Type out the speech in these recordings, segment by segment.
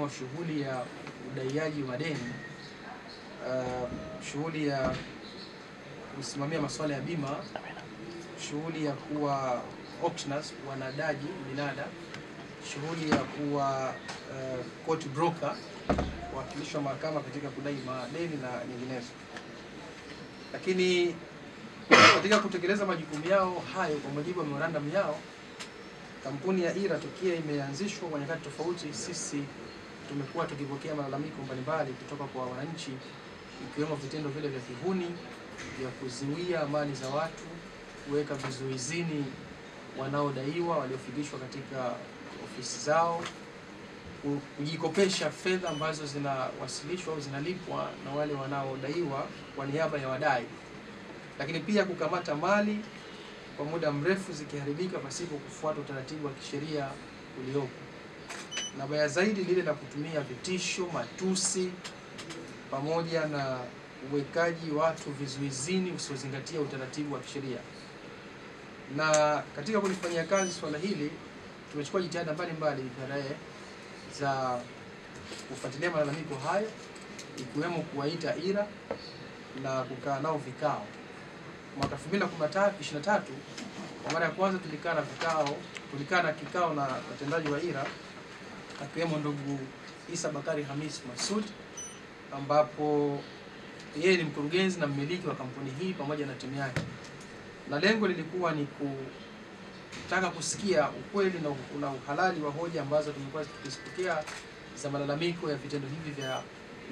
mfano shughuli ya udaiaji wa madeni, shughuli ya kusimamia masuala ya bima, shughuli ya kuwa auctioneers, wanadaji binada, shughuli ya kuwa court broker, wakilishi wa mahakama katika kudai madeni na nyinginezo. Lakini katika kutekeleza majukumu yao hayo kwa mujibu wa memorandum yao, kampuni ya IRA tokea imeanzishwa kwa nyakati tofauti, sisi tumekuwa tukipokea malalamiko mbalimbali kutoka kwa wananchi, ikiwemo vitendo vile vya kihuni vya kuzuia mali za watu, kuweka vizuizini wanaodaiwa waliofikishwa katika ofisi zao, kujikopesha fedha ambazo zinawasilishwa au zinalipwa na wale wanaodaiwa kwa niaba ya wadai, lakini pia kukamata mali kwa muda mrefu zikiharibika pasipo kufuata utaratibu wa kisheria uliopo, na baya zaidi lile la kutumia vitisho, matusi pamoja na uwekaji watu vizuizini usiozingatia utaratibu wa kisheria. Na katika kulifanyia kazi swala hili tumechukua jitihada mbalimbali za kufuatilia malalamiko hayo, ikiwemo kuwaita IRA na kukaa nao vikao. Mwaka 2023 kwa mara ya kwanza tulikaa na kikao na watendaji wa IRA, akiwemo ndugu Isa Bakari Hamis Masud, ambapo yeye ni mkurugenzi na mmiliki wa kampuni hii pamoja na timu yake, na lengo lilikuwa ni kutaka kusikia ukweli na uhalali wa hoja ambazo tumekuwa tukizipokea za malalamiko ya vitendo hivi vya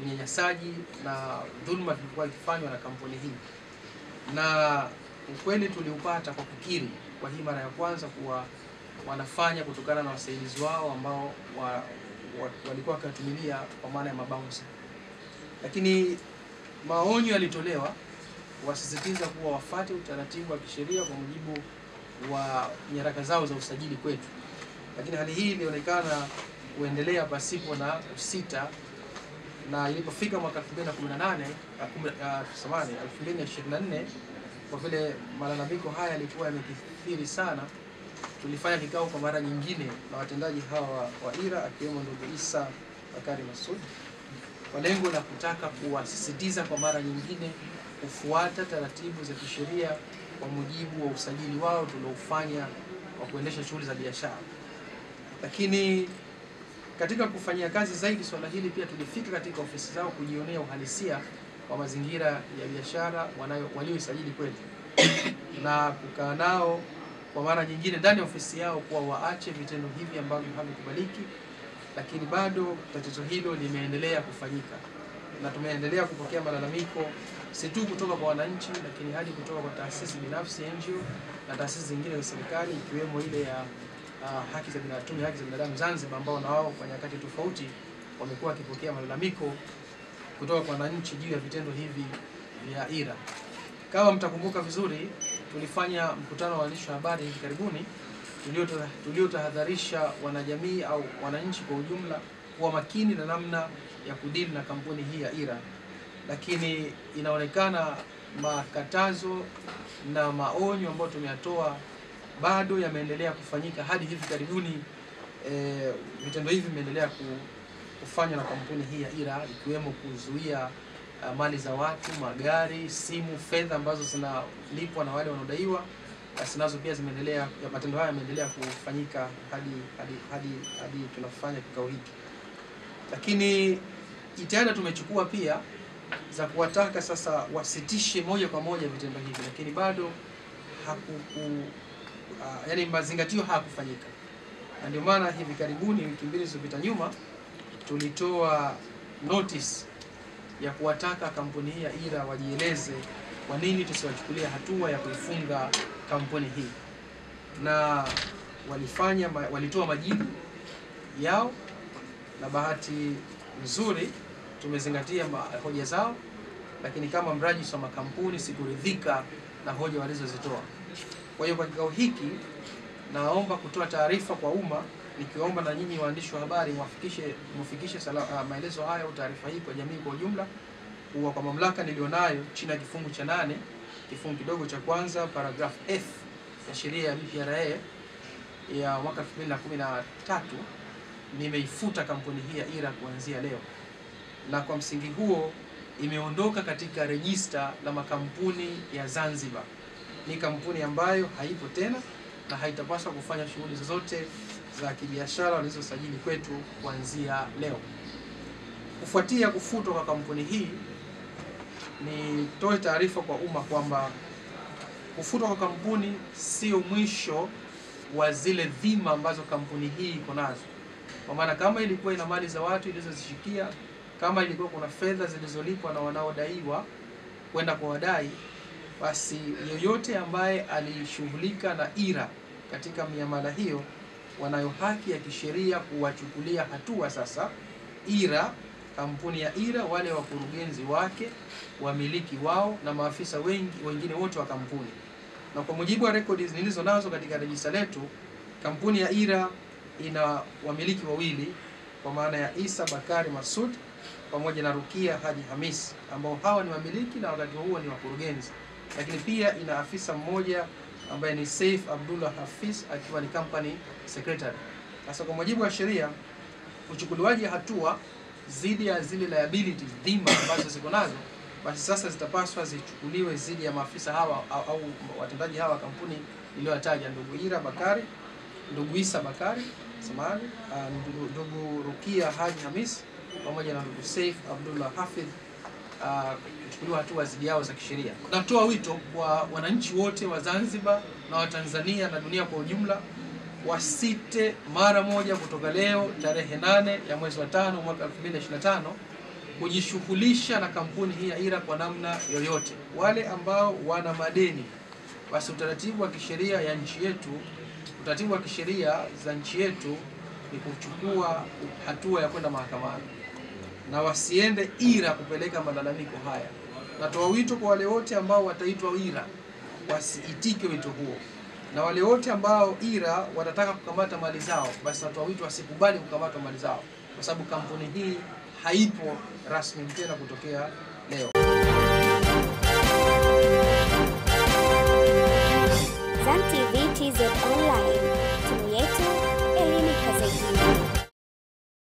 unyanyasaji na dhulma vilivyokuwa vikifanywa na kampuni hii. Na ukweli tuliupata kwa kukiri kwa hii mara ya kwanza kuwa wanafanya kutokana na wasaidizi wao ambao walikuwa wakatumilia kwa maana ya mabouncer. Lakini maonyo yalitolewa wasisitiza kuwa wafuate utaratibu wa kisheria kwa mujibu wa nyaraka zao za usajili kwetu. Lakini hali hii ilionekana kuendelea pasipo na usita, na ilipofika mwaka 2024 kwa vile malalamiko haya yalikuwa yamekithiri sana, tulifanya kikao kwa mara nyingine na watendaji hawa wa IRA, akiwemo ndugu Isa Bakari Masud, kwa lengo la kutaka kuwasisitiza kwa mara nyingine kufuata taratibu za kisheria kwa mujibu wa usajili wao tuliofanya wa kuendesha shughuli za biashara. Lakini katika kufanyia kazi zaidi swala hili, pia tulifika katika ofisi zao kujionea uhalisia wa mazingira ya biashara walioisajili kwetu na kukaa nao kwa mara nyingine ndani ya ofisi yao kuwa waache vitendo hivi ambavyo havikubaliki. Lakini bado tatizo hilo limeendelea kufanyika, na tumeendelea kupokea malalamiko si tu kutoka kwa wananchi, lakini hadi kutoka kwa taasisi binafsi, NGO, na taasisi zingine za serikali, ikiwemo ile ya haki za binadamu Zanzibar, ambao na wao kwa nyakati tofauti wamekuwa wakipokea malalamiko kutoka kwa wananchi juu ya vitendo hivi vya IRA. Kama mtakumbuka vizuri, tulifanya mkutano wa waandishi wa habari hivi karibuni tuliotahadharisha wanajamii au wananchi kwa ujumla kuwa makini na namna ya kudili na kampuni hii ya IRA. Lakini inaonekana makatazo na maonyo ambayo tumeyatoa bado yameendelea kufanyika hadi hivi karibuni. Vitendo hivi vimeendelea kufanywa na kampuni hii ya IRA, ikiwemo kuzuia mali za watu, magari, simu, fedha ambazo zinalipwa na wale wanaodaiwa. Basi nazo pia zimeendelea, matendo haya yameendelea kufanyika hadi tunafanya kikao hiki. Lakini jitihada tumechukua pia za kuwataka sasa wasitishe moja kwa moja vitendo hivi, lakini bado yani mazingatio hayakufanyika. Na ndio maana hivi karibuni, wiki mbili zilizopita nyuma, tulitoa notice ya kuwataka kampuni hii ya IRA wajieleze kwa nini tusiwachukulia hatua ya kuifunga kampuni hii. Na walitoa majibu yao, na bahati nzuri tumezingatia hoja zao, lakini kama mrajisi wa makampuni sikuridhika na hoja walizozitoa. Kwa hiyo kwa kikao hiki naomba kutoa taarifa kwa umma, nikiomba na nyinyi waandishi wa habari mufikishe maelezo haya au taarifa hii kwa jamii kwa ujumla, kuwa kwa mamlaka nilionayo chini ya kifungu cha 8 kifungu kidogo cha kwanza paragraph F ya sheria ya BPRA ya mwaka 2013 nimeifuta kampuni hii ya IRA kuanzia leo, na kwa msingi huo imeondoka katika rejista la makampuni ya Zanzibar. Ni kampuni ambayo haipo tena na haitapaswa kufanya shughuli zozote za kibiashara walizosajili kwetu kuanzia leo. Kufuatia kufutwa kwa kampuni hii, nitoe taarifa kwa umma kwamba kufutwa kwa kampuni sio mwisho wa zile dhima ambazo kampuni hii iko nazo. Kwa maana kama ilikuwa ina mali za watu ilizozishikia, kama ilikuwa kuna fedha zilizolipwa na wanaodaiwa kwenda kwa wadai, basi yoyote ambaye alishughulika na IRA katika miamala hiyo wanayo haki ya kisheria kuwachukulia hatua sasa IRA, kampuni ya IRA, wale wakurugenzi wake, wamiliki wao na maafisa wengine wote wa kampuni. Na kwa mujibu wa rekodi nilizo nazo katika rejista letu, kampuni ya IRA ina wamiliki wawili, kwa maana ya Isa Bakari Masud pamoja na Rukia Haji Hamis, ambao hawa ni wamiliki na wakati huo ni wakurugenzi. Lakini pia ina afisa mmoja ambaye ni Saif Abdullah Hafiz akiwa ni company secretary. Sasa kwa mujibu wa sheria, uchukuliwaji hatua zidi ya zile liabilities, dhima ambazo ziko nazo, basi sasa zitapaswa zichukuliwe zidi ya maafisa hawa au watendaji hawa kampuni iliyotaja, ndugu Ira Bakari, ndugu Isa Bakari Samani, ndugu Rukia Haji Hamis pamoja na ndugu Saif Abdullah Hafidh, kuchukuliwa hatua zidi yao za kisheria. Natoa wito kwa wananchi wote wa Zanzibar na wa Tanzania na dunia kwa ujumla wasite mara moja kutoka leo tarehe 8 ya mwezi wa 5 mwaka 2025 kujishughulisha na kampuni hii ya IRA kwa namna yoyote. Wale ambao wana madeni, basi utaratibu wa kisheria ya nchi yetu, utaratibu wa kisheria za nchi yetu ni kuchukua hatua ya kwenda mahakamani, na wasiende IRA kupeleka malalamiko haya. Natoa wito kwa wale wote ambao wataitwa IRA wasiitike wito huo, na wale wote ambao IRA watataka kukamata mali zao, basi natoa wito wasikubali kukamata mali zao, kwa sababu kampuni hii haipo rasmi tena kutokea leo. Zan TV TZ Online.